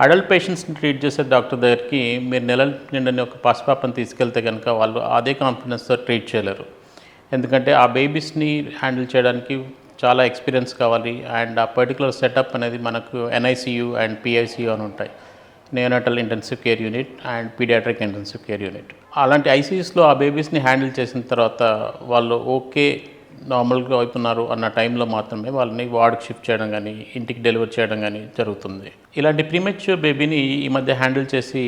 Adult పేషెంట్స్ని treat చేసే doctor దగ్గరికి మీరు నెలల నిండని ఒక పసిపాపని తీసుకెళ్తే కనుక వాళ్ళు అదే కాన్ఫిడెన్స్తో ట్రీట్ చేయలేరు. ఎందుకంటే ఆ బేబీస్ని హ్యాండిల్ చేయడానికి చాలా ఎక్స్పీరియన్స్ కావాలి. అండ్ ఆ పర్టికులర్ సెటప్ అనేది మనకు ఎన్ఐసియు అండ్ పిఐసియు అని ఉంటాయి, neonatal intensive care unit and paediatric intensive care unit. అలాంటి ఐసీయూస్లో ఆ బేబీస్ని హ్యాండిల్ చేసిన తర్వాత వాళ్ళు ఓకే నార్మల్గా అవుతున్నారు అన్న టైంలో మాత్రమే వాళ్ళని వార్డ్కి షిఫ్ట్ చేయడం కానీ ఇంటికి డెలివర్ చేయడం కానీ జరుగుతుంది. ఇలాంటి ప్రీమెచ్యూర్ బేబీని ఈ మధ్య హ్యాండిల్ చేసి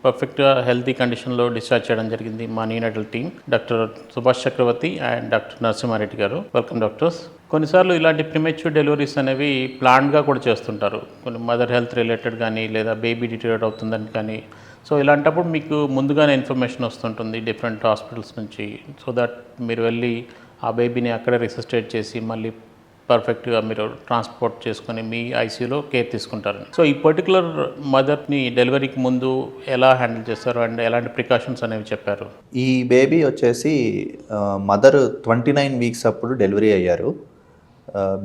పర్ఫెక్ట్గా హెల్తీ కండిషన్లో డిశ్చార్జ్ చేయడం జరిగింది మా neonatal team, doctor Subhash Chakravarthy and doctor Narasimha Reddy గారు. Welcome doctors. కొన్నిసార్లు ఇలాంటి ప్రీమెచ్యూర్ డెలివరీస్ అనేవి ప్లాన్గా కూడా చేస్తుంటారు, కొన్ని మదర్ హెల్త్ రిలేటెడ్ కానీ లేదా బేబీ డిటీరియట్ అవుతుందని కానీ. సో ఇలాంటప్పుడు మీకు ముందుగానే ఇన్ఫర్మేషన్ వస్తుంటుంది డిఫరెంట్ హాస్పిటల్స్ నుంచి, సో దట్ మీరు వెళ్ళి ఆ బేబీని అక్కడే రిసస్టేట్ చేసి మళ్ళీ పర్ఫెక్ట్గా మీరు ట్రాన్స్పోర్ట్ చేసుకొని మీ ఐసీయూలో కేర్ తీసుకుంటారు. సో ఈ పర్టికులర్ మదర్ని డెలివరీకి ముందు ఎలా హ్యాండిల్ చేస్తారు అండ్ ఎలాంటి ప్రికాషన్స్ అనేవి చెప్పారు? ఈ బేబీ వచ్చేసి మదర్ 29 వీక్స్ అప్పుడు డెలివరీ అయ్యారు.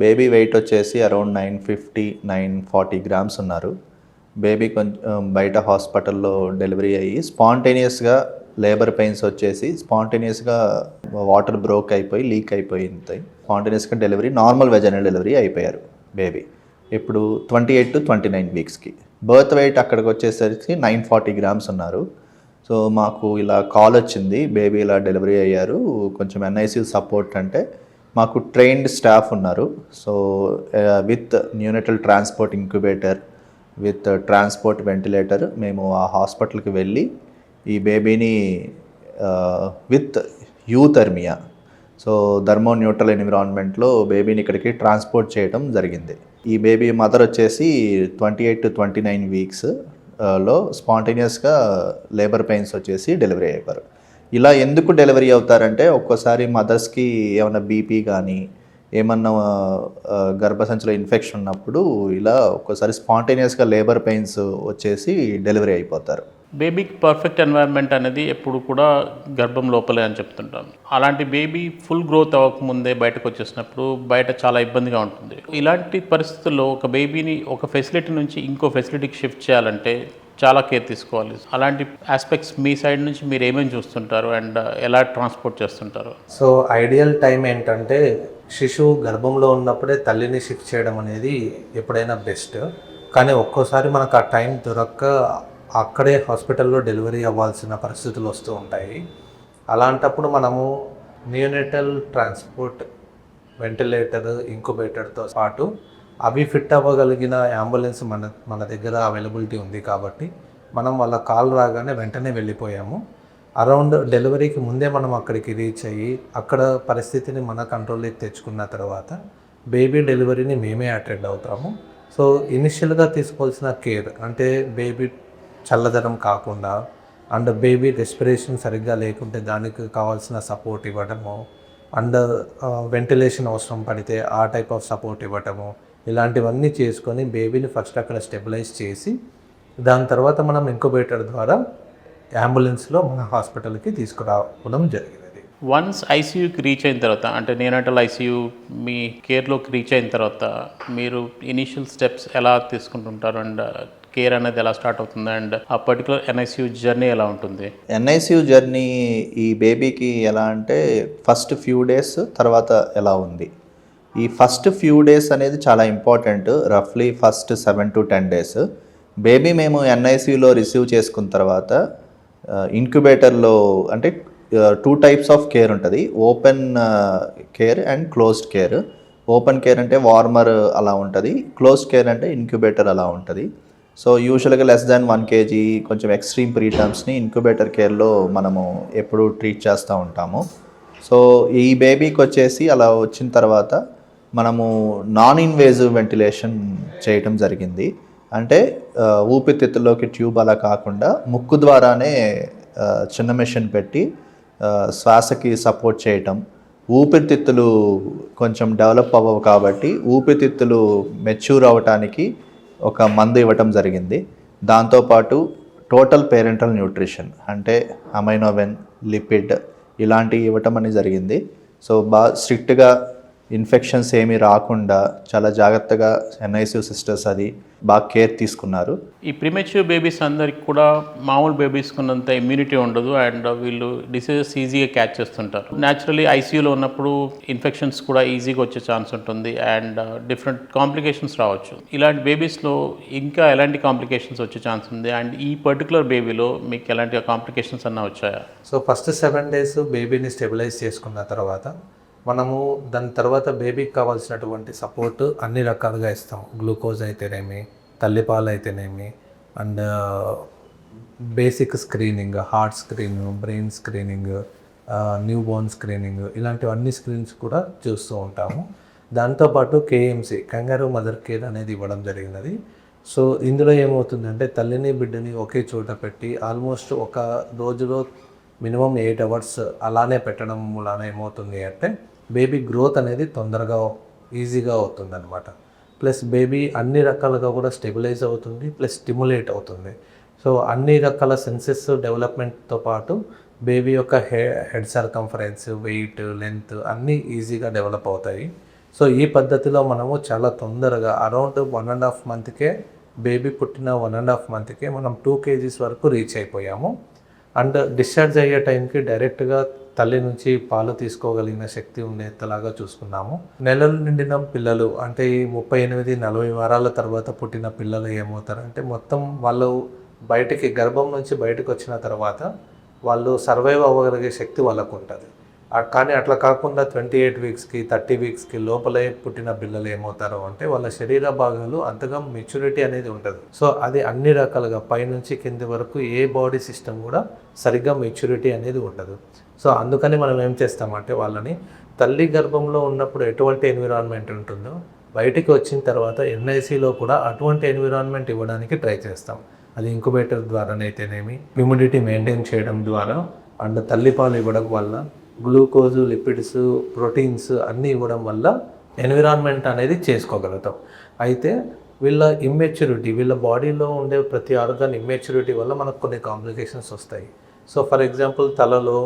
బేబీ వెయిట్ వచ్చేసి అరౌండ్ 940 గ్రామ్స్ ఉన్నారు. బేబీ కొంచెం బయట హాస్పిటల్లో డెలివరీ అయ్యి స్పాంటేనియస్గా లేబర్ పెయిన్స్ వచ్చేసి స్పాంటేనియస్గా వాటర్ బ్రోక్ అయిపోయి లీక్ అయిపోయింది. స్పాంటేనియస్గా డెలివరీ నార్మల్ వెజైనల్ డెలివరీ అయిపోయారు బేబీ. ఇప్పుడు 28 to 29 వీక్స్కి బర్త్ వెయిట్ అక్కడికి వచ్చేసరికి 940 గ్రామ్స్ ఉన్నారు. సో మాకు ఇలా కాల్ వచ్చింది, బేబీ ఇలా డెలివరీ అయ్యారు, కొంచెం ఎన్ఐసియు సపోర్ట్ అంటే మాకు ట్రైన్డ్ స్టాఫ్ ఉన్నారు. So with neonatal transport incubator with transport ventilator మేము ఆ హాస్పిటల్కి వెళ్ళి ఈ బేబీని విత్ యూథర్మియా, సో థర్మో న్యూట్రల్ ఎన్విరాన్మెంట్లో బేబీని ఇక్కడికి ట్రాన్స్పోర్ట్ చేయడం జరిగింది. ఈ బేబీ మదర్ వచ్చేసి 28 to 29 వీక్స్ లో స్పాంటేనియస్గా లేబర్ పెయిన్స్ వచ్చేసి డెలివరీ అయిపోయారు. ఇలా ఎందుకు డెలివరీ అవుతారంటే ఒక్కోసారి మదర్స్కి ఏమైనా బీపీ కానీ ఏమన్నా గర్భసంచిలో ఇన్ఫెక్షన్ ఉన్నప్పుడు ఇలా ఒక్కోసారి స్పాంటేనియస్గా లేబర్ పెయిన్స్ వచ్చేసి డెలివరీ అయిపోతారు. బేబీకి పర్ఫెక్ట్ ఎన్వైర్న్మెంట్ అనేది ఎప్పుడు కూడా గర్భం లోపలే అని చెప్తుంటాం. అలాంటి బేబీ ఫుల్ గ్రోత్ అవ్వకముందే బయటకు వచ్చేసినప్పుడు బయట చాలా ఇబ్బందిగా ఉంటుంది. ఇలాంటి పరిస్థితుల్లో ఒక బేబీని ఒక ఫెసిలిటీ నుంచి ఇంకో ఫెసిలిటీకి షిఫ్ట్ చేయాలంటే చాలా కేర్ తీసుకోవాలి. అలాంటి ఆస్పెక్ట్స్ మీ సైడ్ నుంచి మీరు ఏమేమి చూస్తుంటారు అండ్ ఎలా ట్రాన్స్పోర్ట్ చేస్తుంటారు? సో ఐడియల్ టైం ఏంటంటే శిశువు గర్భంలో ఉన్నప్పుడే తల్లిని షిఫ్ట్ చేయడం అనేది ఎప్పుడైనా బెస్ట్. కానీ ఒక్కోసారి మనకు ఆ టైం దొరక్క అక్కడే హాస్పిటల్లో డెలివరీ అవ్వాల్సిన పరిస్థితులు వస్తూ ఉంటాయి. అలాంటప్పుడు మనము నియోనేటల్ ట్రాన్స్పోర్ట్ వెంటిలేటర్ ఇంక్యుబేటర్తో పాటు అవి ఫిట్ అవ్వగలిగిన అంబులెన్స్ మన దగ్గర అవైలబిలిటీ ఉంది కాబట్టి మనం వాళ్ళ కాల్ రాగానే వెంటనే వెళ్ళిపోయాము. అరౌండ్ డెలివరీకి ముందే మనం అక్కడికి రీచ్ అయ్యి అక్కడ పరిస్థితిని మన కంట్రోల్లోకి తెచ్చుకున్న తర్వాత బేబీ డెలివరీని మేమే అటెండ్ అవుతాము. సో ఇనిషియల్గా తీసుకోవాల్సిన కేర్ అంటే బేబీ చల్లదనం కాకుండా అండ్ బేబీ రెస్పిరేషన్ సరిగ్గా లేకుంటే దానికి కావాల్సిన సపోర్ట్ ఇవ్వడము అండ్ వెంటిలేషన్ అవసరం పడితే ఆ టైప్ ఆఫ్ సపోర్ట్ ఇవ్వటము, ఇలాంటివన్నీ చేసుకొని బేబీని ఫస్ట్ అక్కడ స్టెబిలైజ్ చేసి దాని తర్వాత మనం ఇంక్యుబేటర్ ద్వారా అంబులెన్స్లో మన హాస్పిటల్కి తీసుకురావడం జరిగినది. వన్స్ ఐసీయూకి రీచ్ అయిన తర్వాత అంటే నియోనాటల్ ఐసీయూ మీ కేర్లోకి రీచ్ అయిన తర్వాత మీరు ఇనీషియల్ స్టెప్స్ ఎలా తీసుకుంటుంటారు అండ్ కేర్ అనేది ఎలా స్టార్ట్ అవుతుంది అండ్ ఆ పర్టికులర్ ఎన్ఐసియూ జర్నీ ఎలా ఉంటుంది? ఎన్ఐసియూ జర్నీ ఈ బేబీకి ఎలా అంటే ఫస్ట్ ఫ్యూ డేస్ తర్వాత ఎలా ఉంది. ఈ ఫస్ట్ ఫ్యూ డేస్ అనేది చాలా ఇంపార్టెంట్. రఫ్లీ ఫస్ట్ 7 to 10 డేస్ బేబీ మేము ఎన్ఐసియూలో రిసీవ్ చేసుకున్న తర్వాత ఇంక్యుబేటర్లో అంటే 2 టైప్స్ ఆఫ్ కేర్ ఉంటుంది, open care and closed care. Open care అంటే వార్మర్ అలా ఉంటుంది, క్లోజ్డ్ కేర్ అంటే ఇంక్యుబేటర్ అలా ఉంటుంది. సో యూజువల్గా లెస్ దాన్ 1 kg కొంచెం ఎక్స్ట్రీమ్ ప్రీటర్మ్స్ని ఇంక్యుబేటర్ కేర్లో మనము ఎప్పుడు ట్రీట్ చేస్తూ ఉంటాము. సో ఈ బేబీకి వచ్చేసి అలా వచ్చిన తర్వాత మనము నాన్ ఇన్వేజివ్ వెంటిలేషన్ చేయటం జరిగింది. అంటే ఊపిరితిత్తుల్లోకి ట్యూబ్ అలా కాకుండా ముక్కు ద్వారానే చిన్న మెషిన్ పెట్టి శ్వాసకి సపోర్ట్ చేయటం. ఊపిరితిత్తులు కొంచెం డెవలప్ అవ్వవు కాబట్టి ఊపిరితిత్తులు మెచ్యూర్ అవ్వటానికి ఒక మందు ఇవ్వటం జరిగింది. దాంతోపాటు టోటల్ పేరెంటల్ న్యూట్రిషన్ అంటే అమైనోవెన్, లిపిడ్ ఇలాంటివి ఇవ్వటం అనేది జరిగింది. సో బాగా స్ట్రిక్ట్గా ఇన్ఫెక్షన్స్ ఏమీ రాకుండా చాలా జాగ్రత్తగా ఎన్ఐసియు సిస్టర్స్ అది బాగా కేర్ తీసుకున్నారు. ఈ ప్రిమెచ్యూర్ బేబీస్ అందరికి కూడా మామూలు బేబీస్కి ఉన్నంత ఇమ్యూనిటీ ఉండదు అండ్ వీళ్ళు డిసీజెస్ ఈజీగా క్యాచ్ చేస్తుంటారు. న్యాచురలీ ఐసీయూలో ఉన్నప్పుడు ఇన్ఫెక్షన్స్ కూడా ఈజీగా వచ్చే ఛాన్స్ ఉంటుంది అండ్ డిఫరెంట్ కాంప్లికేషన్స్ రావచ్చు. ఇలాంటి బేబీస్లో ఇంకా ఎలాంటి కాంప్లికేషన్స్ వచ్చే ఛాన్స్ ఉంది అండ్ ఈ పర్టికులర్ బేబీలో మీకు ఎలాంటి కాంప్లికేషన్స్ అన్నా వచ్చాయా? సో ఫస్ట్ 7 days బేబీని స్టెబిలైజ్ చేసుకున్న తర్వాత మనము దాని తర్వాత బేబీకి కావాల్సినటువంటి సపోర్ట్ అన్ని రకాలుగా ఇస్తాం. గ్లూకోజ్ అయితేనేమి, తల్లిపాలు అయితేనేమి, and basic screening, heart screening, brain screening, new Born screening, ఇలాంటివన్నీ స్క్రీన్స్ కూడా చూస్తూ ఉంటాము. దాంతోపాటు కేఎంసి, కంగారూ మదర్ కేర్ అనేది ఇవ్వడం జరిగినది. సో ఇందులో ఏమవుతుందంటే తల్లిని బిడ్డని ఒకే చోట పెట్టి ఆల్మోస్ట్ ఒక రోజులో మినిమం 8 hours అలానే పెట్టడం మూలాన ఏమవుతుంది అంటే బేబీ గ్రోత్ అనేది తొందరగా ఈజీగా అవుతుంది అనమాట. ప్లస్ బేబీ అన్ని రకాలుగా కూడా స్టెబిలైజ్ అవుతుంది, ప్లస్ స్టిమ్యులేట్ అవుతుంది. సో అన్ని రకాల సెన్సెస్ డెవలప్మెంట్తో పాటు బేబీ యొక్క హెడ్ సర్కంఫరెన్స్, వెయిట్, లెంత్ అన్నీ ఈజీగా డెవలప్ అవుతాయి. సో ఈ పద్ధతిలో మనము చాలా తొందరగా అరౌండ్ 1.5 monthకే బేబీ పుట్టిన 1.5 monthకే మనం 2 kgs వరకు రీచ్ అయిపోయాము. అండ్ డిశ్చార్జ్ అయ్యే టైంకి డైరెక్ట్గా తల్లి నుంచి పాలు తీసుకోగలిగిన శక్తి ఉండేంతలాగా చూసుకున్నాము. నెలలు నిండిన పిల్లలు అంటే ఈ 38-40 వారాల తర్వాత పుట్టిన పిల్లలు ఏమవుతారంటే మొత్తం వాళ్ళు బయటికి గర్భం నుంచి బయటకు వచ్చిన తర్వాత వాళ్ళు సర్వైవ్ అవ్వగలిగే శక్తి వాళ్ళకు ఉంటుంది. కానీ అట్లా కాకుండా 28 weeksకి 30 weeksకి లోపలే పుట్టిన పిల్లలు ఏమవుతారు అంటే వాళ్ళ శరీర భాగాలు అంతగా మెచ్యూరిటీ అనేది ఉండదు. సో అది అన్ని రకాలుగా పైనుంచి కింది వరకు ఏ బాడీ సిస్టమ్ కూడా సరిగ్గా మెచ్యూరిటీ అనేది ఉండదు. సో అందుకని మనం ఏం చేస్తామంటే వాళ్ళని తల్లి గర్భంలో ఉన్నప్పుడు ఎటువంటి ఎన్విరాన్మెంట్ ఉంటుందో బయటికి వచ్చిన తర్వాత ఎన్ఐసిలో కూడా అటువంటి ఎన్విరాన్మెంట్ ఇవ్వడానికి ట్రై చేస్తాం. అది ఇంక్యుబేటర్ ద్వారానైతేనేమి, హ్యూమిడిటీ మెయింటైన్ చేయడం ద్వారా అండ్ తల్లిపాలు ఇవ్వడం వల్ల, గ్లూకోజు, లిపిడ్స్, ప్రోటీన్స్ అన్నీ ఇవ్వడం వల్ల ఎన్విరాన్మెంట్ అనేది చేసుకోగలుగుతాం. అయితే వీళ్ళ ఇమ్మెచ్యూరిటీ, వీళ్ళ బాడీలో ఉండే ప్రతి ఆర్గాన్ ఇమ్మెచ్యూరిటీ వల్ల మనకు కొన్ని కాంప్లికేషన్స్ వస్తాయి. సో ఫర్ ఎగ్జాంపుల్ తలలో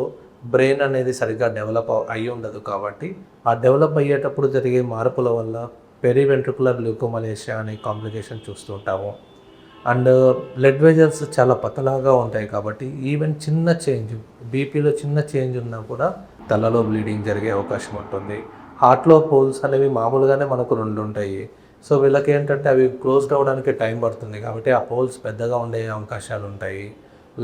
బ్రెయిన్ అనేది సరిగ్గా డెవలప్ అయ్యి ఉండదు కాబట్టి ఆ డెవలప్ అయ్యేటప్పుడు జరిగే మార్పుల వల్ల పెరివెంట్రికులర్ ల్యూకోమలేషియా అనే కాంప్లికేషన్ చూస్తుంటాము. అండ్ బ్లడ్ వెజల్స్ చాలా పతలాగా ఉంటాయి కాబట్టి ఈవెన్ చిన్న చేంజ్, బీపీలో చిన్న చేంజ్ ఉన్నా కూడా తలలో బ్లీడింగ్ జరిగే అవకాశం ఉంటుంది. హార్ట్లో పోల్స్ అనేవి మామూలుగానే మనకు 2 ఉంటాయి. సో వీళ్ళకి ఏంటంటే అవి క్లోజ్డ్ అవ్వడానికి టైం పడుతుంది కాబట్టి ఆ పోల్స్ పెద్దగా ఉండే అవకాశాలు ఉంటాయి.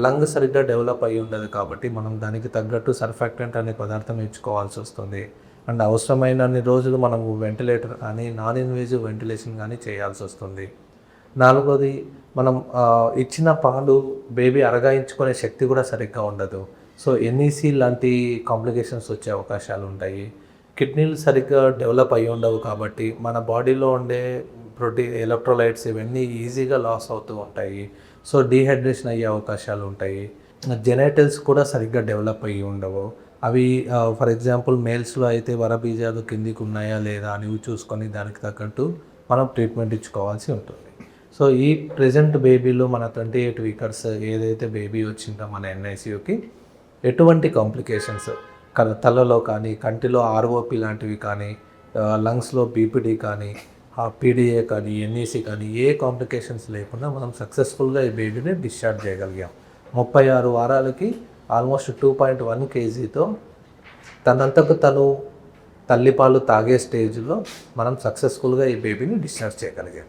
లంగ్ సరిగ్గా డెవలప్ అయ్యి ఉండదు కాబట్టి మనం దానికి తగ్గట్టు సర్ఫాక్టెంట్ అనే పదార్థం ఇచ్చుకోవాల్సి వస్తుంది. అండ్ అవసరమైనన్ని రోజులు మనము వెంటిలేటర్ కానీ నాన్ ఇన్వేజివ్ వెంటిలేషన్ కానీ చేయాల్సి వస్తుంది. 4వది మనం ఇచ్చిన పాలు బేబీ అరగాయించుకునే శక్తి కూడా సరిగ్గా ఉండదు. సో ఎన్ఈసి లాంటి కాంప్లికేషన్స్ వచ్చే అవకాశాలు ఉంటాయి. కిడ్నీలు సరిగ్గా డెవలప్ అయ్యి ఉండవు కాబట్టి మన బాడీలో ఉండే ప్రోటీన్, ఎలక్ట్రోలైట్స్ ఇవన్నీ ఈజీగా లాస్ అవుతూ ఉంటాయి. సో డీహైడ్రేషన్ అయ్యే అవకాశాలు ఉంటాయి. జెనైటల్స్ కూడా సరిగ్గా డెవలప్ అయ్యి ఉండవు. అవి ఫర్ ఎగ్జాంపుల్ మేల్స్లో అయితే వరబీజాలు కిందికి ఉన్నాయా లేదా అని చూసుకొని దానికి తగ్గట్టు మనం ట్రీట్మెంట్ ఇచ్చుకోవాల్సి ఉంటుంది. సో ఈ ప్రెజెంట్ బేబీలో మన 28 weeks ఏదైతే బేబీ వచ్చిందో మన ఎన్ఐసియూకి ఎటువంటి కాంప్లికేషన్స్ తలలో కానీ, కంటిలో ఆర్ఓపి లాంటివి కానీ, లంగ్స్లో బీపీడీ కానీ, పీడిఏ కానీ, ఎన్ఈసి కానీ ఏ కాంప్లికేషన్స్ లేకుండా మనం సక్సెస్ఫుల్గా ఈ బేబీని డిశ్చార్జ్ చేయగలిగాం. 36 వారాలకి ఆల్మోస్ట్ 2.1 kgతో తనంతకు తను తల్లిపాలు తాగే స్టేజ్లో మనం సక్సెస్ఫుల్గా ఈ బేబీని డిశ్చార్జ్ చేయగలిగాం.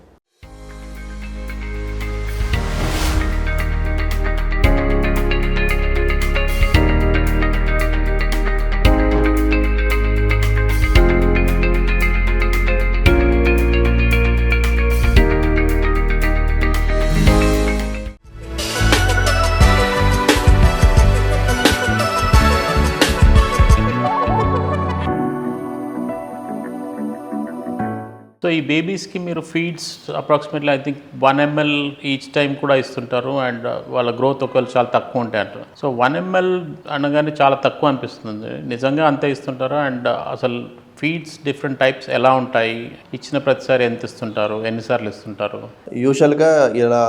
సో ఈ బేబీస్కి మీరు feeds approximately I think 1 ml each time కూడా ఇస్తుంటారు అండ్ వాళ్ళ గ్రోత్ ఒకవేళ చాలా తక్కువ ఉంటాయి అంటారు. సో 1 ml అనగానే చాలా తక్కువ అనిపిస్తుంది, నిజంగా అంతే ఇస్తుంటారా? అండ్ అసలు ఫీడ్స్ డిఫరెంట్ టైప్స్ ఎలా ఉంటాయి, ఇచ్చిన ప్రతిసారి ఎంత ఇస్తుంటారు, ఎన్నిసార్లు ఇస్తుంటారు? యూజువల్గా ఇలా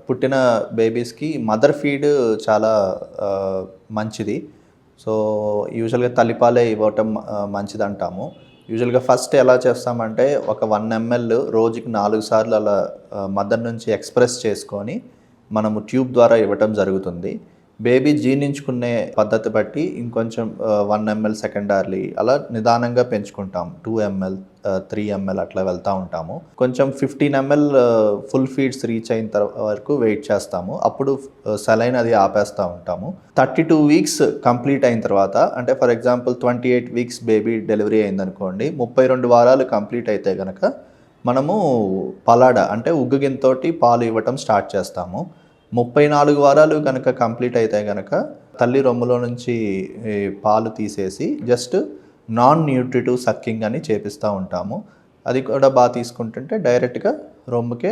పుట్టిన బేబీస్కి మదర్ ఫీడ్ చాలా మంచిది. సో యూజువల్గా తల్లిపాలే ఇవ్వటం మంచిది అంటాము. యూజువల్గా ఫస్ట్ ఎలా చేస్తామంటే ఒక 1 ml రోజుకి 4 సార్లు అలా మదర్ నుంచి ఎక్స్ప్రెస్ చేసుకొని మనము ట్యూబ్ ద్వారా ఇవ్వటం జరుగుతుంది. బేబీ జీర్ణించుకునే పద్ధతి బట్టి ఇంకొంచెం 1 ml సెకండార్లీ అలా నిదానంగా పెంచుకుంటాం. 2 ml 3 ml అట్లా వెళ్తూ ఉంటాము. కొంచెం 15 ml ఫుల్ ఫీడ్స్ రీచ్ అయిన వరకు వెయిట్ చేస్తాము. అప్పుడు సెలైన్ అది ఆపేస్తూ ఉంటాము. 32 వీక్స్ కంప్లీట్ అయిన తర్వాత, అంటే for example 28 weeks baby delivery అయిందనుకోండి, 32 వారాలు కంప్లీట్ అయితే కనుక మనము పలాడ అంటే ఉగ్గుగిన్నతోటి పాలు ఇవ్వటం స్టార్ట్ చేస్తాము. 34 వారాలు కనుక కంప్లీట్ అయితే కనుక తల్లి రొమ్ములో నుంచి పాలు తీసేసి జస్ట్ నాన్ న్యూట్రిటివ్ సక్కింగ్ అని చేపిస్తూ ఉంటాము. అది కూడా బాగా తీసుకుంటుంటే డైరెక్ట్గా రొమ్ముకే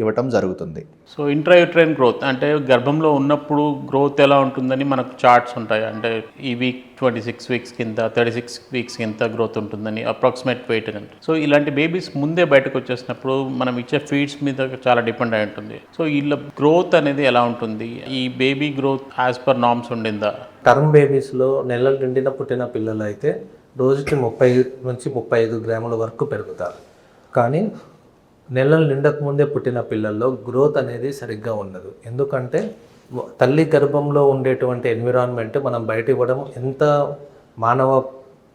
ఇవ్వటం జరుగుతుంది. సో ఇంట్రాయూట్రైన్ గ్రోత్ అంటే గర్భంలో ఉన్నప్పుడు గ్రోత్ ఎలా ఉంటుందని మనకు చార్ట్స్ ఉంటాయి. అంటే ఈ వీక్ 26 వీక్స్ కింద 36 వీక్స్ కింద గ్రోత్ ఉంటుందని అప్రాక్సిమేట్ వెయిట్ అని. సో ఇలాంటి బేబీస్ ముందే బయటకు వచ్చేసినప్పుడు మనం ఇచ్చే ఫీడ్స్ మీద చాలా డిపెండ్ అయి ఉంటుంది. సో వీళ్ళ గ్రోత్ అనేది ఎలా ఉంటుంది? ఈ baby growth as per norms ఉండిందా? టర్మ్ బేబీస్లో నెలలు నిండిన పుట్టిన పిల్లలు అయితే రోజుకి 30 నుంచి 35 గ్రాముల వరకు పెరుగుతారు. కానీ నెలలు నిండక ముందే పుట్టిన పిల్లల్లో గ్రోత్ అనేది సరిగ్గా ఉండదు. ఎందుకంటే తల్లి గర్భంలో ఉండేటువంటి ఎన్విరాన్మెంట్ మనం బయట ఇవ్వడం ఎంత మానవ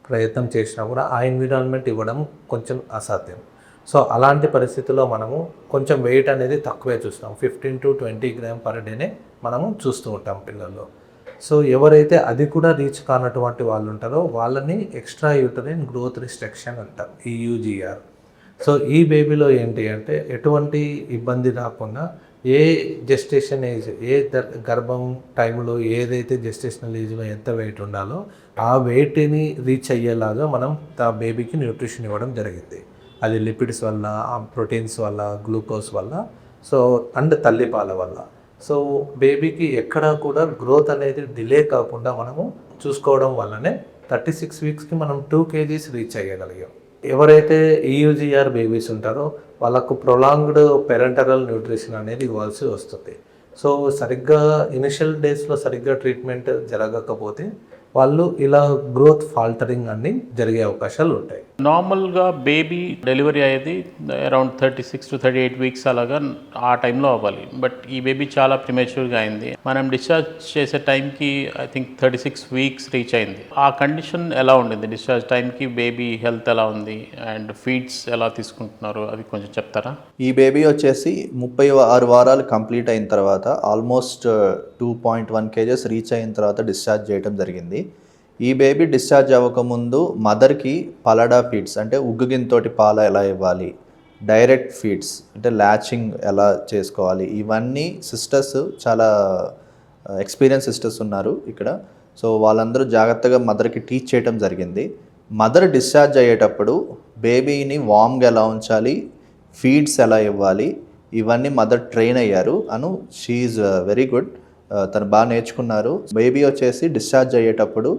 ప్రయత్నం చేసినా కూడా ఆ ఎన్విరాన్మెంట్ ఇవ్వడం కొంచెం అసాధ్యం. సో అలాంటి పరిస్థితుల్లో మనము కొంచెం వెయిట్ అనేది తక్కువే చూస్తాం. 15 to 20 గ్రామ్ పర్ డేనే మనము చూస్తూ ఉంటాం పిల్లల్లో. సో ఎవరైతే అది కూడా రీచ్ కానటువంటి వాళ్ళు ఉంటారో వాళ్ళని ఎక్స్ట్రా యూటరైన్ గ్రోత్ రిస్ట్రిక్షన్ అంటారు, EUGR. సో ఈ బేబీలో ఏంటి అంటే ఎటువంటి ఇబ్బంది రాకుండా ఏ జెస్టేషన్ ఏజ్, గర్భం టైంలో ఏదైతే జెస్టేషనల్ ఏజ్లో ఎంత వెయిట్ ఉండాలో ఆ వెయిట్ని రీచ్ అయ్యేలాగా మనం ఆ బేబీకి న్యూట్రిషన్ ఇవ్వడం జరిగింది. అది లిపిడ్స్ వల్ల, ప్రోటీన్స్ వల్ల, గ్లూకోజ్ వల్ల, సో అండ్ తల్లిపాల వల్ల. సో బేబీకి ఎక్కడా కూడా గ్రోత్ అనేది డిలే కాకుండా మనము చూసుకోవడం వల్లనే 36 వీక్స్కి మనం 2 kgs రీచ్ అయ్యగలిగాం. ఎవరైతే EUGR బేబీస్ ఉంటారో వాళ్ళకు ప్రొలాంగ్డ్ పెరెంటరల్ న్యూట్రిషన్ అనేది ఇవ్వాల్సి వస్తుంది. సో సరిగ్గా ఇనిషియల్ డేస్లో సరిగ్గా ట్రీట్మెంట్ జరగకపోతే వాళ్ళు ఇలా గ్రోత్ ఫాల్టరింగ్ అన్ని జరిగే అవకాశాలు ఉంటాయి. నార్మల్గా బేబీ డెలివరీ అయ్యేది అరౌండ్ 36 to 38 వీక్స్ అలాగా ఆ టైంలో అవ్వాలి. బట్ ఈ బేబీ చాలా ప్రిమేచ్యూర్గా అయింది. మనం డిశ్చార్జ్ చేసే టైంకి ఐ థింక్ 36 వీక్స్ రీచ్ అయింది. ఆ కండిషన్ ఎలా ఉండింది? డిశ్చార్జ్ టైంకి బేబీ హెల్త్ ఎలా ఉంది అండ్ ఫీడ్స్ ఎలా తీసుకుంటున్నారు అది కొంచెం చెప్తారా? ఈ బేబీ వచ్చేసి 36 వారాలు కంప్లీట్ అయిన తర్వాత ఆల్మోస్ట్ 2.1 kgs రీచ్ అయిన తర్వాత డిశ్చార్జ్ చేయడం జరిగింది. ఈ బేబీ డిశ్చార్జ్ అవ్వకముందు మదర్కి పలాడా ఫీడ్స్ అంటే ఉగ్గుగిన్నతోటి పాల ఎలా ఇవ్వాలి, డైరెక్ట్ ఫీడ్స్ అంటే ల్యాచింగ్ ఎలా చేసుకోవాలి, ఇవన్నీ సిస్టర్స్ చాలా ఎక్స్పీరియన్స్ సిస్టర్స్ ఉన్నారు ఇక్కడ. సో వాళ్ళందరూ జాగ్రత్తగా మదర్కి టీచ్ చేయడం జరిగింది. మదర్ డిశ్చార్జ్ అయ్యేటప్పుడు బేబీని వామ్గా ఎలా ఉంచాలి, ఫీడ్స్ ఎలా ఇవ్వాలి, ఇవన్నీ మదర్ ట్రైన్ అయ్యారు. షీఈ్ వెరీ గుడ్, తను బాగా నేర్చుకున్నారు. బేబీ వచ్చేసి డిశ్చార్జ్ అయ్యేటప్పుడు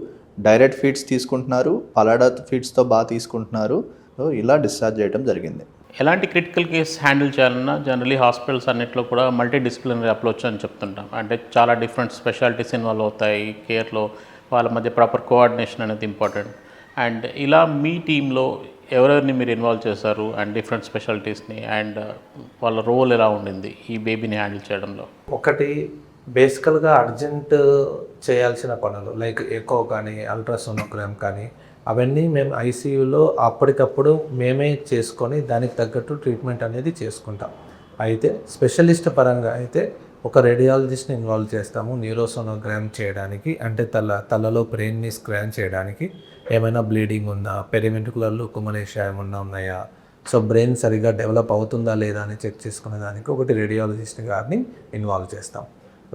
డైరెక్ట్ ఫీడ్స్ తీసుకుంటున్నారు, పలాడా ఫీడ్స్తో బాగా తీసుకుంటున్నారు. సో ఇలా డిశ్చార్జ్ చేయడం జరిగింది. ఎలాంటి క్రిటికల్ కేస్ హ్యాండిల్ చేయాలన్నా జనరలీ హాస్పిటల్స్ అన్నింటిలో కూడా మల్టీ డిసిప్లినరీ అప్రోచ్ అని చెప్తుంటాం. అంటే చాలా డిఫరెంట్ స్పెషాలిటీస్ ఇన్వాల్వ్ అవుతాయి. కేర్లో వాళ్ళ మధ్య ప్రాపర్ కోఆర్డినేషన్ అనేది ఇంపార్టెంట్. అండ్ ఇలా మీ టీంలో ఎవరెవరిని మీరు ఇన్వాల్వ్ చేశారు అండ్ డిఫరెంట్ స్పెషాలిటీస్ని అండ్ వాళ్ళ రోల్ ఎలా ఉండింది ఈ బేబీని హ్యాండిల్ చేయడంలో? ఒకటి బేసికల్గా అర్జెంట్ చేయాల్సిన పనులు లైక్ ఎకో కానీ అల్ట్రాసోనోగ్రామ్ కానీ అవన్నీ మేము ఐసీయూలో అప్పటికప్పుడు మేమే చేసుకొని దానికి తగ్గట్టు ట్రీట్మెంట్ అనేది చేసుకుంటాం. అయితే స్పెషలిస్ట్ పరంగా అయితే ఒక రేడియాలజిస్ట్ని ఇన్వాల్వ్ చేస్తాము న్యూరోసోనోగ్రామ్ చేయడానికి, అంటే తలలో బ్రెయిన్ని స్కాన్ చేయడానికి ఏమైనా బ్లీడింగ్ ఉందా, పెరివెంట్రుకులర్లో కుమలేషియా ఏమన్నా ఉన్నాయా, సో బ్రెయిన్ సరిగ్గా డెవలప్ అవుతుందా లేదా అని చెక్ చేసుకునే దానికి ఒకటి రేడియాలజిస్ట్ గారిని ఇన్వాల్వ్ చేస్తాం.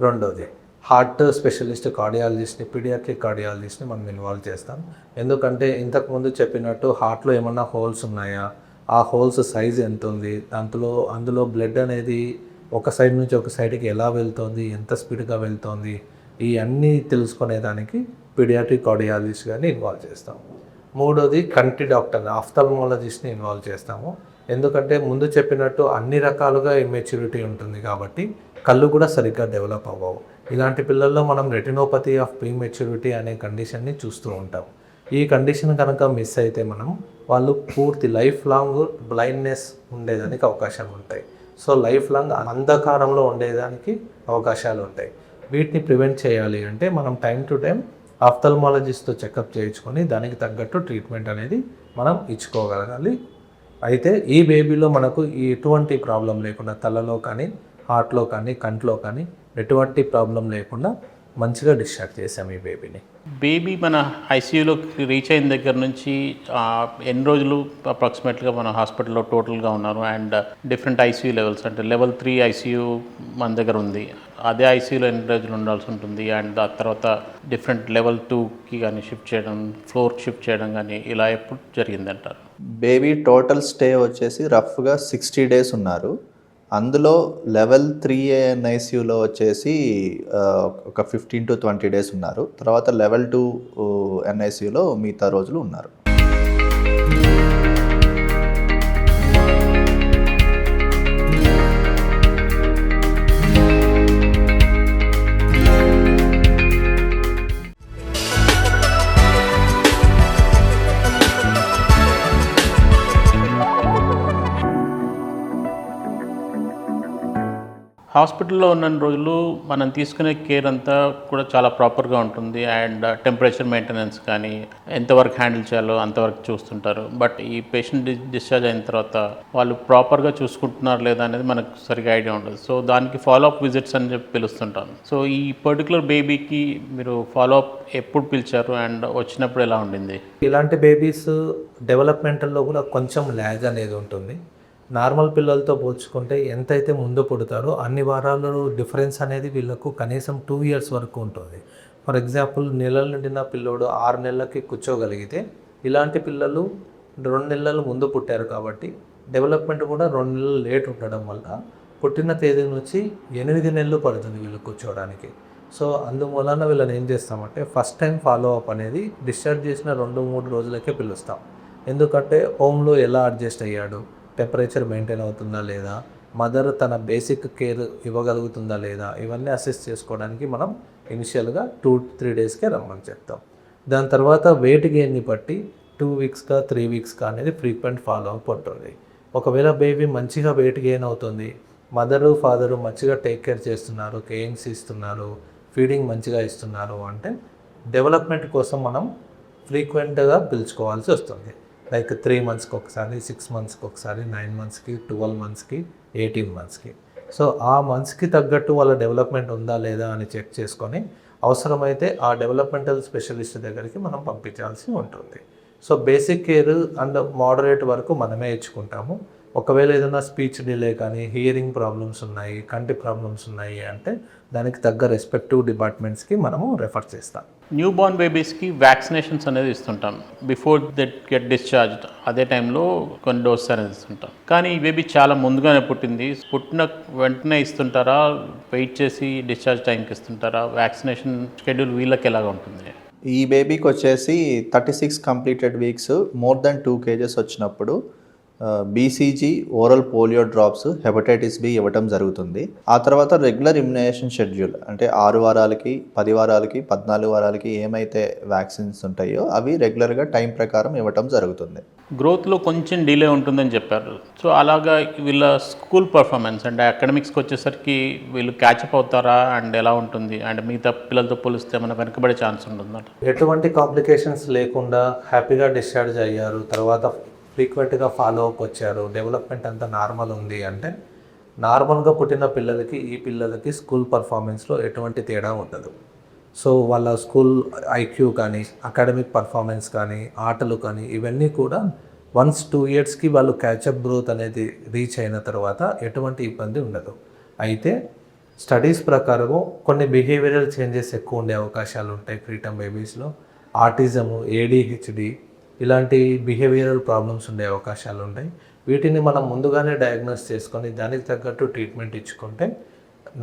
రెండోది హార్ట్ స్పెషలిస్ట్ కార్డియాలజిస్ట్ని, పీడియాట్రిక్ కార్డియాలజిస్ట్ని మనం ఇన్వాల్వ్ చేస్తాం. ఎందుకంటే ఇంతకుముందు చెప్పినట్టు హార్ట్లో ఏమన్నా హోల్స్ ఉన్నాయా, ఆ హోల్స్ సైజ్ ఎంత ఉంది, అందులో బ్లడ్ అనేది ఒక సైడ్ నుంచి ఒక సైడ్కి ఎలా వెళ్తుంది, ఎంత స్పీడ్గా వెళ్తుంది, ఈ అన్నీ తెలుసుకునేదానికి పీడియాట్రిక్ కార్డియాలజిస్ట్ గారిని ఇన్వాల్వ్ చేస్తాం. మూడోది కంటి డాక్టర్ ఆఫ్థల్మాలజిస్ట్ని ఇన్వాల్వ్ చేస్తాము. ఎందుకంటే ముందు చెప్పినట్టు అన్ని రకాలుగా ఇమ్మెచ్యూరిటీ ఉంటుంది కాబట్టి కళ్ళు కూడా సరిగ్గా డెవలప్ అవ్వవు. ఇలాంటి పిల్లల్లో మనం రెటినోపతి ఆఫ్ ప్రీమెచ్యూరిటీ అనే కండిషన్ని చూస్తూ ఉంటాం. ఈ కండిషన్ కనుక మిస్ అయితే వాళ్ళు పూర్తి లైఫ్ లాంగ్ బ్లైండ్నెస్ ఉండేదానికి అవకాశాలు ఉంటాయి. సో లైఫ్ లాంగ్ అంధకారంలో ఉండేదానికి అవకాశాలు ఉంటాయి. వీటిని ప్రివెంట్ చేయాలి అంటే మనం టైం టు టైం ఆఫ్థల్మాలజిస్ట్తో చెకప్ చేయించుకొని దానికి తగ్గట్టు ట్రీట్మెంట్ అనేది మనం ఇచ్చుకోగలగాలి. అయితే ఈ బేబీలో మనకు ఎటువంటి ప్రాబ్లం లేకుండా తలలో కానీ హార్ట్లో కానీ కంట్లో కానీ ఎటువంటి ప్రాబ్లం లేకుండా మంచిగా డిశ్చార్జ్ చేసాం ఈ బేబీని. బేబీ మన ఐసీయూలోకి రీచ్ అయిన దగ్గర నుంచి ఎన్ని రోజులు అప్రాక్సిమేట్గా మన హాస్పిటల్లో టోటల్గా ఉన్నారు? అండ్ డిఫరెంట్ ఐసీయూ లెవెల్స్ అంటే లెవెల్ 3 ఐసీయూ మన దగ్గర ఉంది, అదే ఐసీయూలో ఎన్ని రోజులు ఉండాల్సి ఉంటుంది? అండ్ ఆ తర్వాత డిఫరెంట్ లెవెల్ 2కి కానీ షిఫ్ట్ చేయడం, ఫ్లోర్కి షిఫ్ట్ చేయడం కానీ ఇలా ఎప్పుడు జరిగిందంటారు? బేబీ టోటల్ స్టే వచ్చేసి రఫ్గా 60 days ఉన్నారు. అందులో లెవెల్ 3 ఎన్ఐసియూలో వచ్చేసి ఒక 15 to 20 days ఉన్నారు. తర్వాత లెవెల్ 2 ఎన్ఐసియూలో మిగతా రోజులు ఉన్నారు. హాస్పిటల్లో ఉన్న రోజులు మనం తీసుకునే కేర్ అంతా కూడా చాలా ప్రాపర్గా ఉంటుంది. అండ్ టెంపరేచర్ మెయింటెనెన్స్ కానీ ఎంతవరకు హ్యాండిల్ చేయాలో అంతవరకు చూస్తుంటారు. బట్ ఈ పేషెంట్ డిశ్చార్జ్ అయిన తర్వాత వాళ్ళు ప్రాపర్గా చూసుకుంటున్నారు లేదా అనేది మనకు సరిగా ఐడియా ఉండదు. సో దానికి ఫాలోఅప్ విజిట్స్ అని చెప్పి పిలుస్తుంటాను. సో ఈ పర్టికులర్ బేబీకి మీరు ఫాలోఅప్ ఎప్పుడు పిలిచారు అండ్ వచ్చినప్పుడు ఎలా ఉండింది? ఇలాంటి బేబీస్ డెవలప్మెంటల్లో కూడా కొంచెం ల్యాగ్ అనేది ఉంటుంది. నార్మల్ పిల్లలతో పోల్చుకుంటే ఎంతైతే ముందు పుడతారో అన్ని వారాలు డిఫరెన్స్ అనేది వీళ్ళకు కనీసం 2 years వరకు ఉంటుంది. ఫర్ ఎగ్జాంపుల్ నెలల నిండిన పిల్లోడు 6 నెలలకి కూర్చోగలిగితే ఇలాంటి పిల్లలు 2 నెలలు ముందు పుట్టారు కాబట్టి డెవలప్మెంట్ కూడా 2 నెలలు లేట్ ఉండడం వల్ల పుట్టిన తేదీ నుంచి 8 నెలలు పడుతుంది వీళ్ళు కూర్చోవడానికి. సో అందువలన వీళ్ళని ఏం చేస్తామంటే ఫస్ట్ టైం ఫాలో అప్ అనేది డిశ్చార్జ్ చేసిన 2-3 రోజులకే పిలుస్తాం. ఎందుకంటే హోమ్లో ఎలా అడ్జస్ట్ అయ్యాడు, టెంపరేచర్ మెయింటైన్ అవుతుందా లేదా, మదర్ తన బేసిక్ కేర్ ఇవ్వగలుగుతుందా లేదా, ఇవన్నీ అసెస్ చేసుకోవడానికి మనం ఇనిషియల్గా 2-3 daysకే రమ్మని చెప్తాం. దాని తర్వాత వెయిట్ గెయిన్ని బట్టి 2 weeksగా 3 weeksగా అనేది ఫ్రీక్వెంట్ ఫాలో అప్ ఉంటుంది. ఒకవేళ బేబీ మంచిగా వెయిట్ గెయిన్ అవుతుంది, మదరు ఫాదరు మంచిగా టేక్ కేర్ చేస్తున్నారు, కేయింగ్స్ ఇస్తున్నారు, ఫీడింగ్ మంచిగా ఇస్తున్నారు అంటే డెవలప్మెంట్ కోసం మనం ఫ్రీక్వెంట్గా పిలుచుకోవాల్సి వస్తుంది. లైక్ 3 monthsకి ఒకసారి, 6 monthsకి ఒకసారి, 9 monthsకి, 12 monthsకి, 18 monthsకి. సో ఆ మంత్స్కి తగ్గట్టు వాళ్ళ డెవలప్మెంట్ ఉందా లేదా అని చెక్ చేసుకొని అవసరమైతే ఆ డెవలప్మెంటల్ స్పెషలిస్ట్ దగ్గరికి మనం పంపించాల్సి ఉంటుంది. So basic care and moderate వరకు మనమే ఇచ్చుకుంటాము. ఒకవేళ ఏదైనా స్పీచ్ డిలే కానీ, హియరింగ్ ప్రాబ్లమ్స్ ఉన్నాయి, కంటి ప్రాబ్లమ్స్ ఉన్నాయి అంటే దానికి తగ్గ రెస్పెక్టివ్ డిపార్ట్మెంట్స్కి మనము రెఫర్ చేస్తాం. న్యూ బోర్న్ బేబీస్కి వ్యాక్సినేషన్స్ అనేది ఇస్తుంటాం బిఫోర్ దట్ గెట్ డిశ్చార్జ్డ్. అదే టైంలో కొన్ని డోసెస్ అనేది ఇస్తుంటాం. కానీ ఈ బేబీ చాలా ముందుగానే పుట్టింది. పుట్టిన వెంటనే ఇస్తుంటారా, వెయిట్ చేసి డిశ్చార్జ్ టైంకి ఇస్తుంటారా? వ్యాక్సినేషన్ షెడ్యూల్ వీళ్ళకి ఎలాగా ఉంటుంది? ఈ బేబీకి వచ్చేసి 36 completed weeks, more than 2 kgs వచ్చినప్పుడు BCG, oral polio drops, hepatitis B ఇవ్వటం జరుగుతుంది. ఆ తర్వాత రెగ్యులర్ ఇమ్యునైజేషన్ షెడ్యూల్ అంటే 6 వారాలకి, 10 వారాలకి, 14 వారాలకి ఏమైతే వ్యాక్సిన్స్ ఉంటాయో అవి రెగ్యులర్గా టైం ప్రకారం ఇవ్వటం జరుగుతుంది. గ్రోత్లో కొంచెం డిలే ఉంటుందని చెప్పారు. సో అలాగా వీళ్ళ స్కూల్ పర్ఫార్మెన్స్ అంటే అకాడమిక్స్కి వచ్చేసరికి వీళ్ళు క్యాచప్ అవుతారా అండ్ ఎలా ఉంటుంది? అండ్ మిగతా పిల్లలతో పోలిస్తే మనం వెనకబడే ఛాన్స్ ఉంటుందంట. ఎటువంటి కాంప్లికేషన్స్ లేకుండా హ్యాపీగా డిశ్చార్జ్ అయ్యారు, తర్వాత ఫ్రీక్వెంట్గా ఫాలో అప్ వచ్చారు, డెవలప్మెంట్ అంతా నార్మల్ ఉంది అంటే నార్మల్గా పుట్టిన పిల్లలకి ఈ పిల్లలకి స్కూల్ పర్ఫార్మెన్స్లో ఎటువంటి తేడా ఉండదు. సో వాళ్ళ స్కూల్ ఐక్యూ కానీ, అకాడమిక్ పర్ఫార్మెన్స్ కానీ, ఆటలు కానీ ఇవన్నీ కూడా వన్స్ 2 yearsకి వాళ్ళు క్యాచప్ గ్రోత్ అనేది రీచ్ అయిన తర్వాత ఎటువంటి ఇబ్బంది ఉండదు. అయితే స్టడీస్ ప్రకారము కొన్ని బిహేవియరల్ చేంజెస్ ఎక్కువ ఉండే అవకాశాలు ఉంటాయి ప్రీటర్మ్ బేబీస్లో. ఆటిజము, ఏడిహెచ్డి ఇలాంటి బిహేవియరల్ ప్రాబ్లమ్స్ ఉండే అవకాశాలు ఉంటాయి. వీటిని మనం ముందుగానే డయాగ్నోస్ చేసుకొని దానికి తగ్గట్టు ట్రీట్మెంట్ ఇచ్చుకుంటే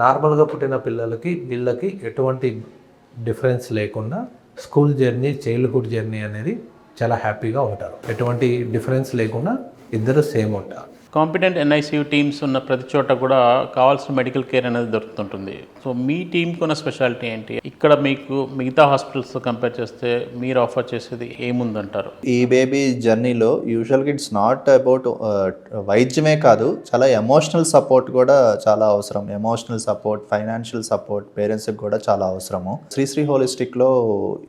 నార్మల్గా పుట్టిన పిల్లలకి వీళ్ళకి ఎటువంటి డిఫరెన్స్ లేకుండా స్కూల్ జర్నీ, చైల్డ్హుడ్ జర్నీ అనేది చాలా హ్యాపీగా ఉంటారు. ఎటువంటి డిఫరెన్స్ లేకుండా ఇద్దరు సేమ్ ఉంటారు. కాంపిటెంట్ ఎన్ఐసియు టీమ్స్ ఉన్న ప్రతి చోట కూడా కావాల్సిన మెడికల్ కేర్ అనేది దొరుకుతుంటుంది. సో మీ టీంకి ఉన్న స్పెషాలిటీ ఏంటి? ఇక్కడ మీకు మిగతా హాస్పిటల్స్తో కంపేర్ చేస్తే మీరు ఆఫర్ చేసేది ఏముందంటారు? ఈ బేబీ జర్నీలో యూజువల్గా ఇట్స్ నాట్ అబౌట్ వైద్యమే కాదు, చాలా ఎమోషనల్ సపోర్ట్ కూడా చాలా అవసరం. ఎమోషనల్ సపోర్ట్, ఫైనాన్షియల్ సపోర్ట్ పేరెంట్స్కి కూడా చాలా అవసరము. శ్రీశ్రీ హోలిస్టిక్లో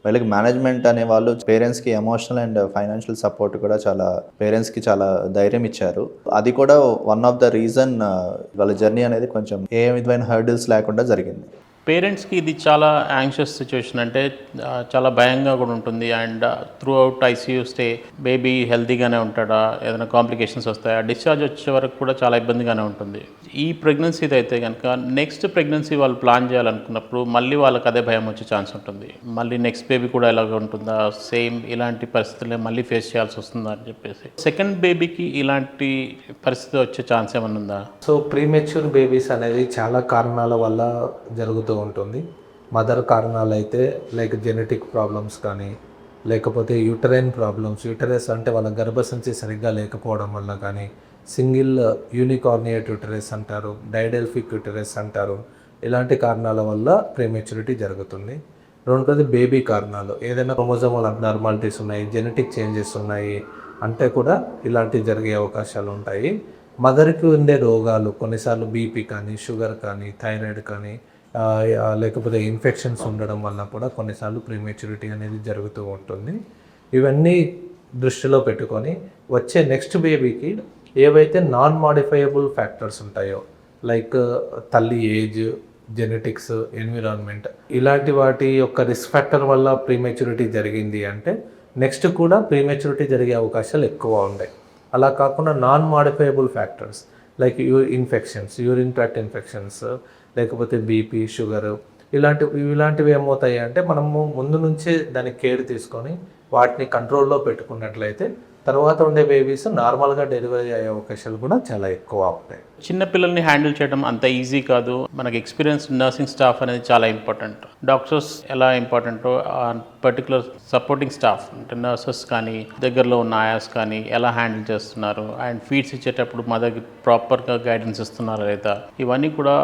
వీళ్ళకి మేనేజ్మెంట్ అనే వాళ్ళు పేరెంట్స్కి ఎమోషనల్ అండ్ ఫైనాన్షియల్ సపోర్ట్ కూడా చాలా పేరెంట్స్కి చాలా ధైర్యం ఇచ్చారు. అది కూడా వన్ ఆఫ్ ద రీజన్ వాళ్ళ జర్నీ అనేది కొంచెం ఏ విధమైన హర్డిల్స్ లేకుండా జరిగింది. పేరెంట్స్కి ఇది చాలా యాంగ్షియస్ సిచ్యువేషన్, అంటే చాలా భయంగా కూడా ఉంటుంది. And throughout ICU stay baby హెల్తీగానే ఉంటాడా, ఏదైనా కాంప్లికేషన్స్ వస్తాయా, డిశ్చార్జ్ వచ్చే వరకు కూడా చాలా ఇబ్బందిగానే ఉంటుంది. ఈ ప్రెగ్నెన్సీది అయితే కనుక నెక్స్ట్ ప్రెగ్నెన్సీ వాళ్ళు ప్లాన్ చేయాలనుకున్నప్పుడు మళ్ళీ వాళ్ళకి అదే భయం వచ్చే ఛాన్స్ ఉంటుంది. మళ్ళీ నెక్స్ట్ బేబీ కూడా ఎలాగ ఉంటుందా, సేమ్ ఇలాంటి పరిస్థితులే మళ్ళీ ఫేస్ చేయాల్సి వస్తుందా అని చెప్పేసి. సెకండ్ బేబీకి ఇలాంటి పరిస్థితి వచ్చే ఛాన్స్ ఏమైనా ఉందా? సో ప్రీమెచ్యూర్ బేబీస్ అనేది చాలా కారణాల వల్ల జరుగుతూ ఉంటుంది. మదర్ కారణాలు అయితే లైక్ జెనెటిక్ ప్రాబ్లమ్స్ కానీ, లేకపోతే యూటరైన్ ప్రాబ్లమ్స్, యూటరస్ అంటే వాళ్ళ గర్భసంచి సరిగ్గా లేకపోవడం వల్ల కానీ, సింగిల్ యూనికార్నియేట్ యూటరస్ అంటారు, డైడెల్ఫిక్ యూటరస్ అంటారు, ఇలాంటి కారణాల వల్ల ప్రీమెచ్యూరిటీ జరుగుతుంది. రెండోది బేబీ కారణాలు, ఏదైనా క్రోమోజోమల్ అబ్నార్మాలిటీస్ ఉన్నాయి, జెనెటిక్ చేంజెస్ ఉన్నాయి అంటే కూడా ఇలాంటివి జరిగే అవకాశాలు ఉంటాయి. మదర్కి ఉండే రోగాలు కొన్నిసార్లు బీపీ కానీ, షుగర్ కానీ, థైరాయిడ్ కానీ, లేకపోతే ఇన్ఫెక్షన్స్ ఉండడం వల్ల కూడా కొన్నిసార్లు ప్రీమెచ్యూరిటీ అనేది జరుగుతూ ఉంటుంది. ఇవన్నీ దృష్టిలో పెట్టుకొని వచ్చే నెక్స్ట్ బేబీకి ఏవైతే నాన్ మాడిఫైయబుల్ ఫ్యాక్టర్స్ ఉంటాయో, లైక్ తల్లి ఏజ్, జెనెటిక్స్, ఎన్విరాన్మెంట్, ఇలాంటి వాటి యొక్క రిస్క్ ఫ్యాక్టర్ వల్ల ప్రీమెచ్యూరిటీ జరిగింది అంటే నెక్స్ట్ కూడా ప్రీమెచ్యూరిటీ జరిగే అవకాశాలు ఎక్కువ ఉన్నాయి. అలా కాకుండా non modifiable factors like infections, urine tract infections, లేకపోతే బీపీ, షుగర్, ఇలాంటివి ఏమవుతాయి అంటే మనము ముందు నుంచే దానికి కేర్ తీసుకొని వాటిని కంట్రోల్లో పెట్టుకున్నట్లయితే తర్వాత ఉండే బేబీస్ నార్మల్గా డెలివరీ అయ్యే అవకాశాలు కూడా చాలా ఎక్కువ ఉంటాయి. చిన్న పిల్లల్ని హ్యాండిల్ చేయడం అంత ఈజీ కాదు. మనకి ఎక్స్పీరియన్స్ నర్సింగ్ స్టాఫ్ అనేది చాలా ఇంపార్టెంట్. డాక్టర్స్ ఎలా ఇంపార్టెంటో పర్టికులర్ సపోర్టింగ్ స్టాఫ్ అంటే నర్సెస్ కానీ, దగ్గరలో ఉన్న ఆయాస్ కానీ ఎలా హ్యాండిల్ చేస్తున్నారు, అండ్ ఫీడ్స్ ఇచ్చేటప్పుడు మదర్కి ప్రాపర్గా గైడెన్స్ ఇస్తున్నారా లేదా, ఇవన్నీ కూడా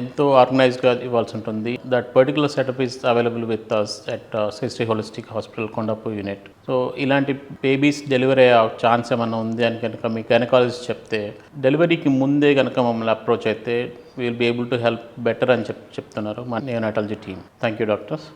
ఎంతో ఆర్గనైజ్గా ఇవ్వాల్సి ఉంటుంది. That particular setup is available with us at Sri Sri holistic hospital Kondapur unit. So ఇలాంటి బేబీస్ డెలివరీ అయ్యే ఛాన్స్ ఏమన్నా ఉంది అని కనుక మీ గైనకాలజిస్ట్ చెప్తే, డెలివరీకి ముందే కనుక మమ్మల్ని అప్రోచ్ అయితే will be able to help better అని చెప్తున్నారు మా neonatology team. Thank you doctors.